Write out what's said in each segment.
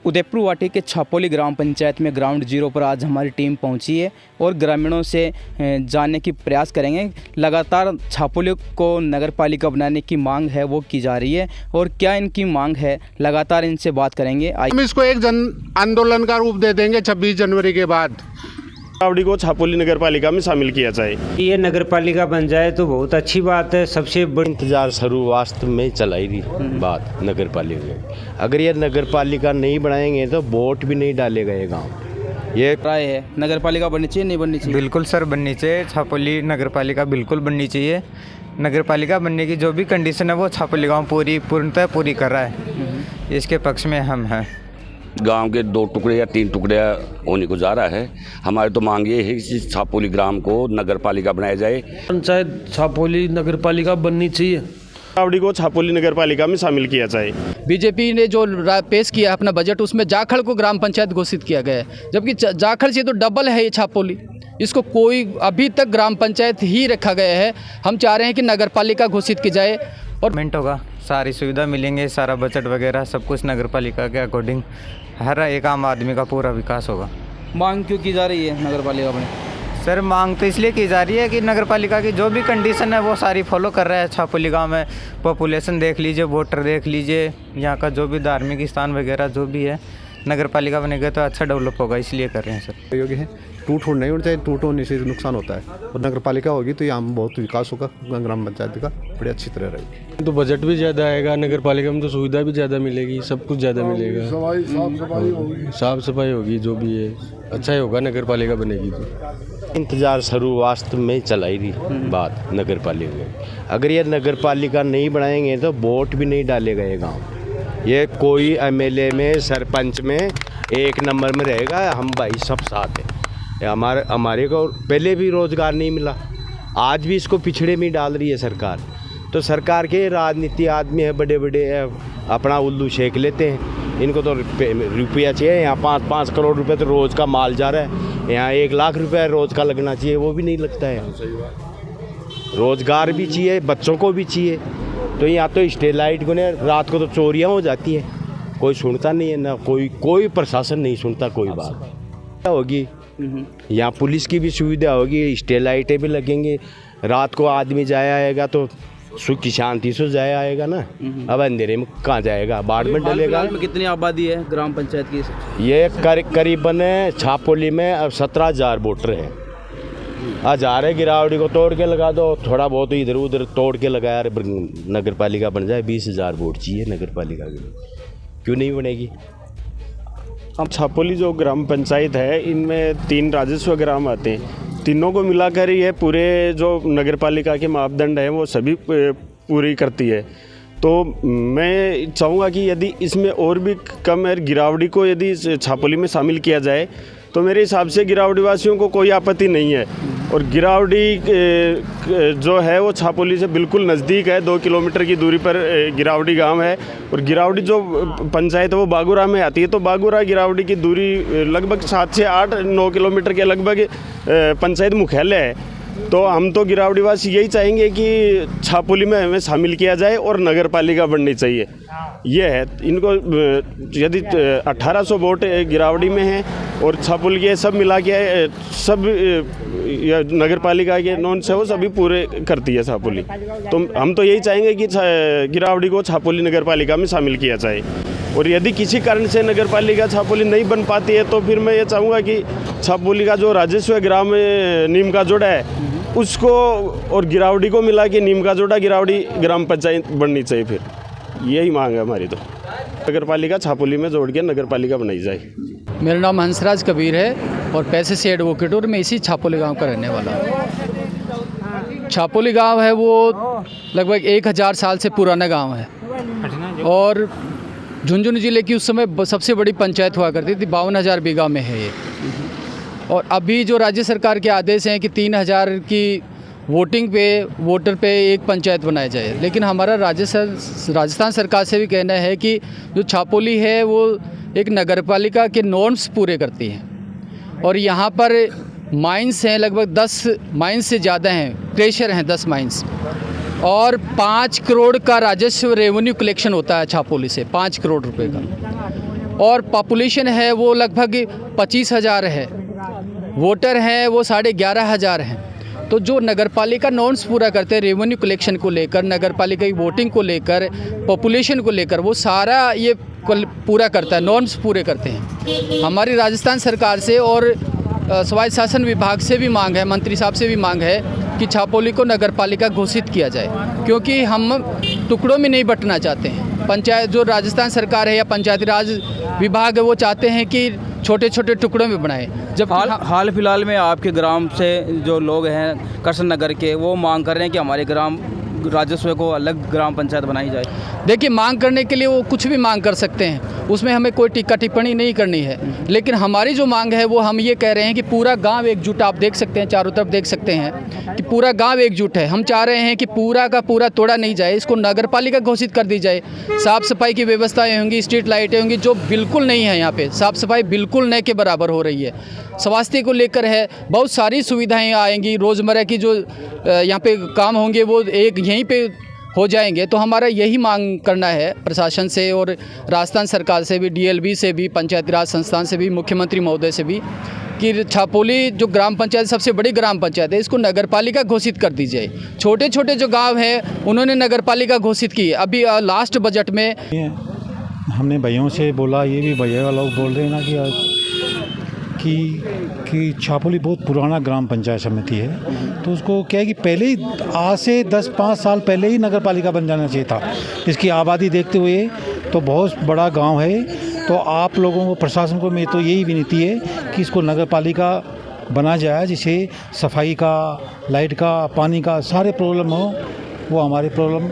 उदयपुर वाटी के छापोली ग्राम पंचायत में ग्राउंड जीरो पर आज हमारी टीम पहुंची है और ग्रामीणों से जानने की प्रयास करेंगे। लगातार छापोली को नगर पालिका बनाने की मांग है वो की जा रही है और क्या इनकी मांग है, लगातार इनसे बात करेंगे। हम इसको एक जन आंदोलन का रूप दे देंगे 26 जनवरी के बाद। गिरावड़ी को छापोली नगर पालिका में शामिल किया जाए। ये नगर पालिका बन जाए तो बहुत अच्छी बात है। सबसे बड़ी इंतजार शुरुआत में चलाई रही बात नगर पालिका। अगर ये नगर पालिका नहीं बनाएंगे तो वोट भी नहीं डालेगा ये गांव। ये राय है नगर पालिका बननी चाहिए, नहीं बननी चाहिए? बिल्कुल सर, बननी चाहिए। छापोली नगर पालिका बिल्कुल बननी चाहिए। नगर पालिका बनने की जो भी कंडीशन है वो छापोली गाँव पूर्णतः पूरी कर रहा है। इसके पक्ष में हम हैं। गांव के 2 टुकड़े या 3 टुकड़े होने को जा रहा है। हमारी तो मांग ये है कि छापोली ग्राम को नगर पालिका बनाया जाए। पंचायत छापोली नगर पालिका बननी चाहिए। गिरावड़ी को छापोली नगर पालिका में शामिल किया जाए। बीजेपी ने जो पेश किया अपना बजट, उसमें जाखड़ को ग्राम पंचायत घोषित किया गया है, जबकि जाखड़ से तो डबल है ये छापोली। इसको कोई अभी तक ग्राम पंचायत ही रखा गया है। हम चाह रहे हैं कि नगर पालिका घोषित की जाए और पेमेंट होगा, सारी सुविधा मिलेंगे, सारा बजट वगैरह सब कुछ नगर पालिका के अकॉर्डिंग हर एक आम आदमी का पूरा विकास होगा। मांग क्यों की जा रही है नगर पालिका में? सर, मांग तो इसलिए की जा रही है कि नगर पालिका की जो भी कंडीशन है वो सारी फॉलो कर रहा है। छापोली गाँव में पॉपुलेशन देख लीजिए, वोटर देख लीजिए, यहाँ का जो भी धार्मिक स्थान वगैरह जो भी है, नगर पालिका बनेगा तो अच्छा डेवलप होगा, इसलिए कर रहे हैं सर। योग्य है, टूट नहीं होना चाहिए। टूट होने से नुकसान होता है और नगर पालिका होगी तो यहाँ बहुत विकास होगा ग्राम पंचायत का, बड़ी अच्छी तरह रहेगी। तो बजट भी ज़्यादा आएगा, नगर पालिका में तो सुविधा भी ज़्यादा मिलेगी, सब कुछ ज़्यादा मिलेगा। साफ सफाई होगी, जो भी है अच्छा ही होगा नगर पालिका बनेगी तो। इंतजार शुरुआत में चलाई रही बात नगर पालिका। अगर ये नगर पालिका नहीं बनाएंगे तो वोट भी नहीं डालेगा ये गाँव। ये कोई एमएलए में सरपंच में 1 नंबर में रहेगा। हम भाई सब साथ हैं। हमारे को पहले भी रोज़गार नहीं मिला, आज भी इसको पिछड़े में डाल रही है सरकार। तो सरकार के राजनीति आदमी है, बड़े बड़े अपना उल्लू शेख लेते हैं। इनको तो रुपया चाहिए। यहाँ 5-5 करोड़ रुपए तो रोज़ का माल जा रहा है। यहाँ 1 लाख रुपया रोज़ का लगना चाहिए, वो भी नहीं लगता है। रोज़गार भी चाहिए, बच्चों को भी चाहिए। तो यहाँ तो स्ट्रीट लाइट को ने रात को तो चोरियाँ हो जाती हैं, कोई सुनता नहीं है ना, कोई प्रशासन नहीं सुनता कोई बात। होगी यहाँ पुलिस की भी सुविधा होगी, स्ट्रीट लाइटें भी लगेंगे। रात को आदमी जाया आएगा तो सुख की शांति से जाया आएगा ना। अब अंधेरे में कहाँ जाएगा, बाढ़ में डलेगा। में कितनी आबादी है ग्राम पंचायत की? ये करीबन छापोली में अब 17,000 वोटर हैं। 1000 गिरावड़ी को तोड़ के लगा दो, थोड़ा बहुत इधर उधर तोड़ के लगाया, नगर पालिका बन जाए। 20,000 वोट चाहिए नगर पालिका के लिए, क्यों नहीं बनेगी? अब छापोली जो ग्राम पंचायत है, इनमें 3 राजस्व ग्राम आते हैं। तीनों को मिलाकर ये पूरे जो नगर पालिका के मापदंड हैं वो सभी पूरी करती है। तो मैं चाहूँगा कि यदि इसमें और भी कम है, गिरावड़ी को यदि छापोली में शामिल किया जाए तो मेरे हिसाब से गिरावड़ी वासियों को कोई आपत्ति नहीं है। और गिरावड़ी जो है वो छापोली से बिल्कुल नज़दीक है, 2 किलोमीटर की दूरी पर गिरावड़ी गांव है। और गिरावड़ी जो पंचायत है वो बागुरा में आती है। तो बागुरा गिरावड़ी की दूरी लगभग 7 से 8-9 किलोमीटर के लगभग पंचायत मुख्यालय है। तो हम तो गिरावड़ी वासी यही चाहेंगे कि छापोली में हमें शामिल किया जाए और नगर पालिका बननी चाहिए। ये है, इनको यदि 1800 वोट गिरावड़ी में है और छापोली के सब मिला के सब नगर पालिका के नॉन से वो सभी पूरे करती है छापोली। तो हम तो यही चाहेंगे कि गिरावड़ी को छापोली नगर पालिका में शामिल किया जाए। और यदि किसी कारण से नगर पालिका छापोली नहीं बन पाती है तो फिर मैं ये चाहूँगा कि छापोली का जो राजस्व ग्राम नीम का जोड़ा है उसको और गिरावड़ी को मिला के नीम का जोड़ा गिरावड़ी ग्राम पंचायत बननी चाहिए। फिर यही मांग है हमारी। तो नगर पालिका छापोली में जोड़ के नगर पालिका बनाई जाए। मेरा नाम हंसराज कबीर है और पैसे से एडवोकेट और मैं इसी छापोली गांव का रहने वाला हूँ। छापोली गांव है वो लगभग 1000 साल से पुराना गांव है और झुंझुनू जिले की उस समय सबसे बड़ी पंचायत हुआ करती थी। 52,000 बीघा में है ये। और अभी जो राज्य सरकार के आदेश हैं कि 3,000 की वोटर पे एक पंचायत बनाया जाए, लेकिन हमारा राजस्थान सरकार से भी कहना है कि जो छापोली है वो एक नगरपालिका के नॉर्म्स पूरे करती है। और यहाँ पर माइंस हैं, लगभग 10 माइंस से ज़्यादा हैं, क्रेशर हैं 10 माइंस। और 5 करोड़ का राजस्व रेवेन्यू कलेक्शन होता है छापोली से, 5 करोड़ रुपए का। और पॉपुलेशन है वो लगभग 25,000 है, वोटर हैं वो 11,500 हैं। तो जो नगर पालिका नॉर्म्स पूरा करते हैं रेवेन्यू कलेक्शन को लेकर, नगर पालिका की वोटिंग को लेकर, पॉपुलेशन को लेकर, वो सारा ये पूरा करता है, नॉर्म्स पूरे करते हैं। हमारी राजस्थान सरकार से और स्वायत्त शासन विभाग से भी मांग है, मंत्री साहब से भी मांग है कि छापोली को नगर पालिका घोषित किया जाए, क्योंकि हम टुकड़ों में नहीं बंटना चाहते हैं। पंचायत जो राजस्थान सरकार है या पंचायती राज विभाग है वो चाहते हैं कि छोटे छोटे टुकड़ों में बनाए। जब हाल फिलहाल में आपके ग्राम से जो लोग हैं कृष्ण नगर के, वो मांग कर रहे हैं कि हमारे ग्राम राजस्व को अलग ग्राम पंचायत बनाई जाए। देखिए, मांग करने के लिए वो कुछ भी मांग कर सकते हैं, उसमें हमें कोई टीका टिप्पणी नहीं करनी है, लेकिन हमारी जो मांग है वो हम ये कह रहे हैं कि पूरा गांव एकजुट, आप देख सकते हैं चारों तरफ देख सकते हैं कि पूरा गांव एकजुट है। हम चाह रहे हैं कि पूरा का पूरा तोड़ा नहीं जाए, इसको नगर पालिका घोषित कर दी जाए। साफ़ सफाई की व्यवस्थाएँ होंगी, स्ट्रीट लाइटें होंगी, जो बिल्कुल नहीं है यहाँ पर। साफ़ सफाई बिल्कुल न के बराबर हो रही है। स्वास्थ्य को लेकर है, बहुत सारी सुविधाएँ आएंगी, रोज़मर्रा की जो यहाँ पे काम होंगे वो एक यहीं पे हो जाएंगे। तो हमारा यही मांग करना है प्रशासन से और राजस्थान सरकार से भी, डीएलबी से भी, पंचायती राज संस्थान से भी, मुख्यमंत्री महोदय से भी, कि छापोली जो ग्राम पंचायत सबसे बड़ी ग्राम पंचायत है, इसको नगर पालिका घोषित कर दी जाए। छोटे छोटे जो गांव हैं उन्होंने नगर पालिका घोषित की है। अभी लास्ट बजट में हमने भैयों से बोला, ये भी भैया लोग बोल रहे हैं ना कि छापोली बहुत पुराना ग्राम पंचायत समिति है, तो उसको क्या है कि पहले ही आज से 10-5 साल पहले ही नगर पालिका बन जाना चाहिए था। इसकी आबादी देखते हुए तो बहुत बड़ा गांव है, तो आप लोगों को, प्रशासन को मैं तो यही विनती है कि इसको नगर पालिका बना जाए, जिससे सफाई का, लाइट का, पानी का सारे प्रॉब्लम हो, वो हमारे प्रॉब्लम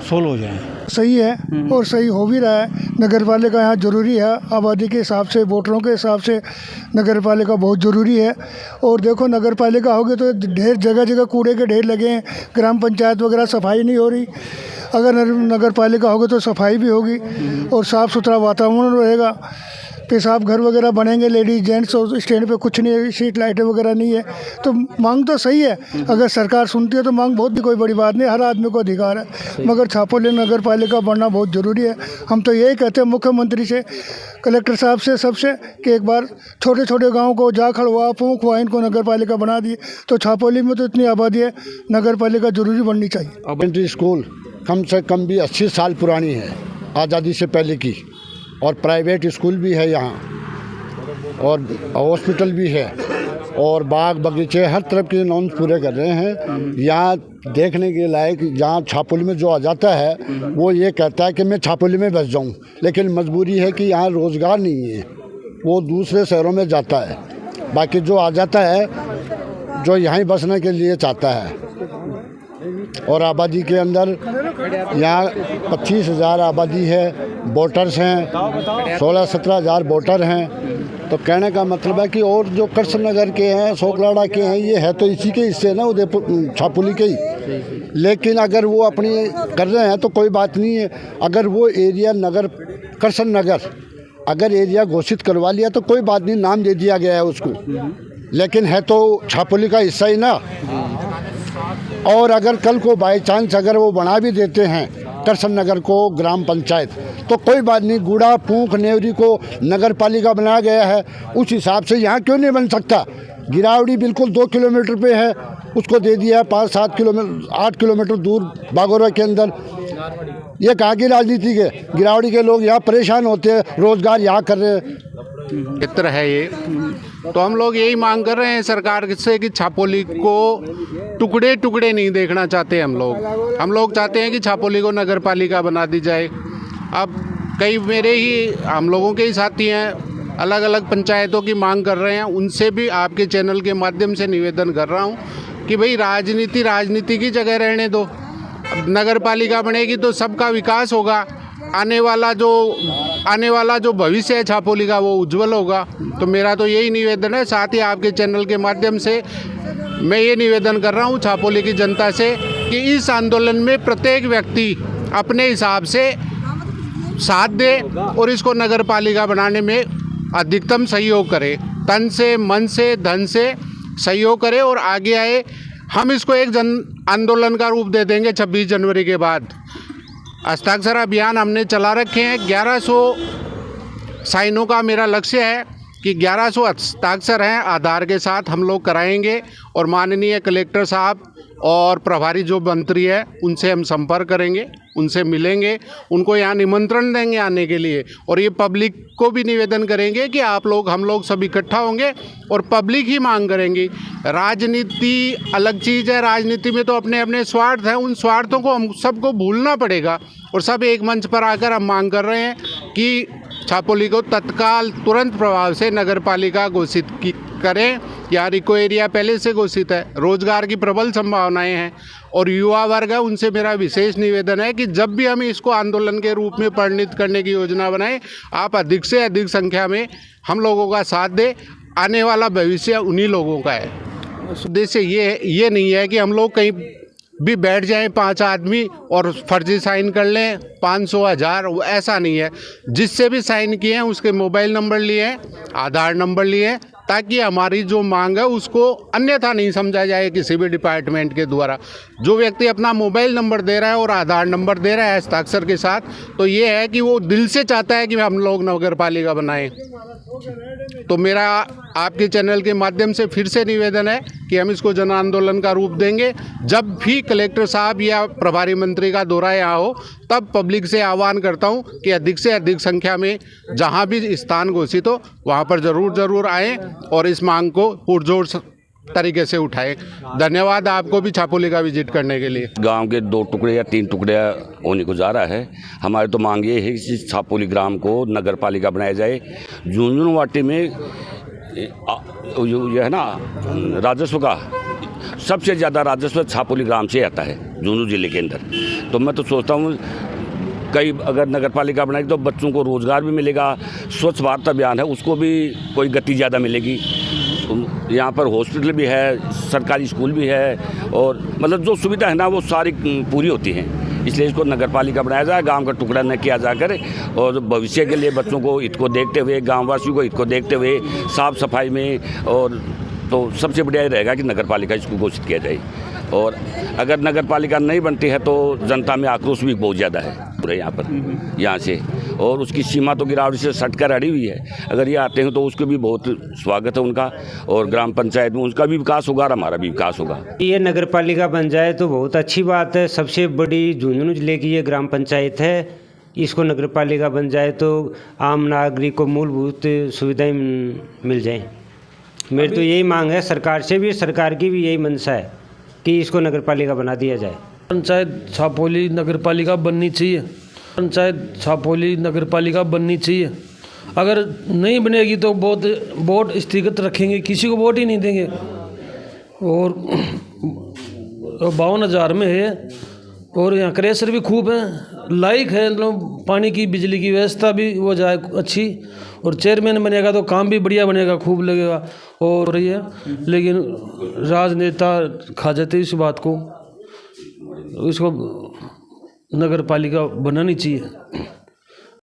सोल्व हो जाएँ। सही है और सही हो भी रहा है। नगर पालिका यहाँ ज़रूरी है, आबादी के हिसाब से, वोटरों के हिसाब से नगर पालिका बहुत ज़रूरी है। और देखो, नगर पालिका होगी तो ढेर जगह जगह कूड़े के ढेर लगे हैं, ग्राम पंचायत वगैरह सफाई नहीं हो रही। अगर नगर पालिका होगी तो सफाई भी होगी और साफ़ सुथरा वातावरण रहेगा। पेशाब घर वगैरह बनेंगे, लेडीज जेंट्स, और स्टैंड पे कुछ नहीं है, स्ट्रीट लाइटें वगैरह नहीं है। तो मांग तो सही है, अगर सरकार सुनती है तो मांग बहुत भी कोई बड़ी बात नहीं, हर आदमी को अधिकार है। मगर छापोली नगर पालिका बनना बहुत ज़रूरी है। हम तो यही कहते हैं मुख्यमंत्री से, कलेक्टर साहब से, सबसे, कि एक बार छोटे छोटे गाँव को जाखड़ हुआ, पूंख हुआ, इनको नगर पालिका बना दिए तो छापोली में तो इतनी आबादी है, नगर पालिका ज़रूरी बननी चाहिए। एलिमेंट्री स्कूल कम से कम भी 80 साल पुरानी है, आज़ादी से पहले की, और प्राइवेट स्कूल भी है यहाँ, और हॉस्पिटल भी है, और बाग बगीचे हर तरफ के नॉर्म्स पूरे कर रहे हैं। यहाँ देखने के लायक, जहाँ छापोली में जो आ जाता है वो ये कहता है कि मैं छापोली में बस जाऊँ, लेकिन मजबूरी है कि यहाँ रोज़गार नहीं है, वो दूसरे शहरों में जाता है। बाकी जो आ जाता है, जो यहीं बसने के लिए चाहता है, और आबादी के अंदर यहाँ 25,000 आबादी है, वोटर्स हैं 16-17 हज़ार वोटर हैं। तो कहने का मतलब है कि और जो कृष्ण नगर के हैं, सोकलाड़ा के हैं, ये है तो इसी के हिस्से ना, उदयपुर छापोली के ही। लेकिन अगर वो अपनी कर रहे हैं तो कोई बात नहीं है। अगर वो एरिया नगर, कृष्ण नगर अगर एरिया घोषित करवा लिया तो कोई बात नहीं, नाम दे दिया गया है उसको, लेकिन है तो छापोली का हिस्सा ही ना। और अगर कल को बाई चांस अगर वो बना भी देते हैं कृष्ण नगर को ग्राम पंचायत, तो कोई बात नहीं, गुड़ा, पूंख, नेवरी को नगर पालिका बनाया गया है, उस हिसाब से यहाँ क्यों नहीं बन सकता। गिरावड़ी बिल्कुल 2 किलोमीटर पे है, उसको दे दिया है 5-7 किलोमीटर, 8 किलोमीटर दूर बागोरा के अंदर। ये कहाँ की राजनीति है? गिरावड़ी के लोग यहाँ परेशान होते हैं, रोजगार यहाँ कर रहे हैं। क्षेत्र है ये, तो हम लोग यही मांग कर रहे हैं सरकार से कि छापोली को टुकड़े टुकड़े नहीं देखना चाहते हम लोग चाहते हैं कि छापोली को नगर पालिका बना दी जाए। अब कई मेरे ही, हम लोगों के ही साथी हैं, अलग अलग पंचायतों की मांग कर रहे हैं, उनसे भी आपके चैनल के माध्यम से निवेदन कर रहा हूं कि भाई राजनीति की जगह रहने दो। नगर पालिका बनेगी तो सबका विकास होगा, आने वाला जो भविष्य है छापोली का वो उज्जवल होगा। तो मेरा तो यही निवेदन है। साथ ही आपके चैनल के माध्यम से मैं ये निवेदन कर रहा हूँ छापोली की जनता से कि इस आंदोलन में प्रत्येक व्यक्ति अपने हिसाब से साथ दे और इसको नगर पालिका बनाने में अधिकतम सहयोग करे, तन से, मन से, धन से सहयोग करे और आगे आए। हम इसको एक जन आंदोलन का रूप दे देंगे 26 जनवरी के बाद। हस्ताक्षर अभियान हमने चला रखे हैं, 1100 साइनों का मेरा लक्ष्य है कि 1100 हस्ताक्षर हैं आधार के साथ हम लोग कराएंगे और माननीय कलेक्टर साहब और प्रभारी जो मंत्री है उनसे हम संपर्क करेंगे, उनसे मिलेंगे, उनको यहाँ निमंत्रण देंगे आने के लिए। और ये पब्लिक को भी निवेदन करेंगे कि आप लोग हम लोग सब इकट्ठा होंगे और पब्लिक ही मांग करेंगी। राजनीति अलग चीज़ है, राजनीति में तो अपने अपने स्वार्थ हैं, उन स्वार्थों को हम सबको भूलना पड़ेगा और सब एक मंच पर आकर हम मांग कर रहे हैं कि छापोली को तत्काल तुरंत प्रभाव से नगर पालिका घोषित करें। यहाँ इको एरिया पहले से घोषित है, रोजगार की प्रबल संभावनाएं हैं और युवा वर्ग है, उनसे मेरा विशेष निवेदन है कि जब भी हम इसको आंदोलन के रूप में परिणित करने की योजना बनाएं, आप अधिक से अधिक संख्या में हम लोगों का साथ दें। आने वाला भविष्य उन्हीं लोगों का है। उद्देश्य ये नहीं है कि हम लोग कहीं भी बैठ जाएं 5 आदमी और फर्जी साइन कर लें 500 1000, ऐसा नहीं है। जिससे भी साइन किए हैं उसके मोबाइल नंबर लिए हैं, आधार नंबर लिए हैं, ताकि हमारी जो मांग है उसको अन्यथा नहीं समझा जाए किसी भी डिपार्टमेंट के द्वारा। जो व्यक्ति अपना मोबाइल नंबर दे रहा है और आधार नंबर दे रहा है हस्ताक्षर के साथ, तो ये है कि वो दिल से चाहता है कि हम लोग नगर पालिका बनाएं। तो मेरा आपके चैनल के माध्यम से फिर से निवेदन है कि हम इसको जन आंदोलन का रूप देंगे। जब भी कलेक्टर साहब या प्रभारी मंत्री का दौरा यहाँ हो, तब पब्लिक से आह्वान करता हूँ कि अधिक से अधिक संख्या में जहाँ भी स्थान घोषित हो वहाँ पर ज़रूर आएँ और इस मांग को पुरजोर तरीके से उठाएं। धन्यवाद आपको भी छापोली का विजिट करने के लिए। गांव के 2 टुकड़े या 3 टुकड़े होने को जा रहा है। हमारे तो मांग ये है कि छापोली ग्राम को नगर पालिका बनाया जाए। झुंझुनू वाटी में ये है ना राजस्व का सबसे ज़्यादा राजस्व छापोली ग्राम से आता है झुंझुनू जिले के अंदर। तो मैं तो सोचता हूँ कई अगर नगर पालिका बनाएगी तो बच्चों को रोज़गार भी मिलेगा, स्वच्छ भारत अभियान है उसको भी कोई गति ज़्यादा मिलेगी। यहाँ पर हॉस्पिटल भी है, सरकारी स्कूल भी है और मतलब जो सुविधा है ना वो सारी पूरी होती हैं। इसलिए इसको नगर पालिका बनाया जाए, गांव का टुकड़ा न किया जाकर और भविष्य के लिए बच्चों को हित को देखते हुए, गांववासियों को हित को देखते हुए साफ सफाई में, और तो सबसे बढ़िया रहेगा कि नगर पालिका इसको घोषित किया जाए। और अगर नगर पालिका नहीं बनती है तो जनता में आक्रोश भी बहुत ज़्यादा है पूरे यहाँ से, और उसकी सीमा तो गिरावट से सटकर अड़ी हुई है। अगर ये आते हैं तो उसको भी बहुत स्वागत है उनका, और ग्राम पंचायत में उनका भी विकास होगा और हमारा भी विकास होगा। ये नगर पालिका बन जाए तो बहुत अच्छी बात है। सबसे बड़ी झुंझुनू जिले की ये ग्राम पंचायत है, इसको नगर पालिका बन जाए तो आम नागरिक को मूलभूत सुविधाएं मिल जाएं। मेरी तो यही मांग है सरकार से भी, सरकार की भी यही मंशा है कि इसको नगर पालिका बना दिया जाए। पंचायत छापोली नगर पालिका बननी चाहिए, पंचायत छापोली नगर पालिका बननी चाहिए। अगर नहीं बनेगी तो बहुत वोट स्थगित रखेंगे, किसी को वोट ही नहीं देंगे। और 52,000 में है और यहाँ क्रेशर भी खूब है, लाइक है, पानी की बिजली की व्यवस्था भी हो जाए अच्छी, और चेयरमैन बनेगा तो काम भी बढ़िया बनेगा, खूब लगेगा और रही है। लेकिन राजनेता खा जाते इस बात को, इसको नगर पालिका बनानी चाहिए।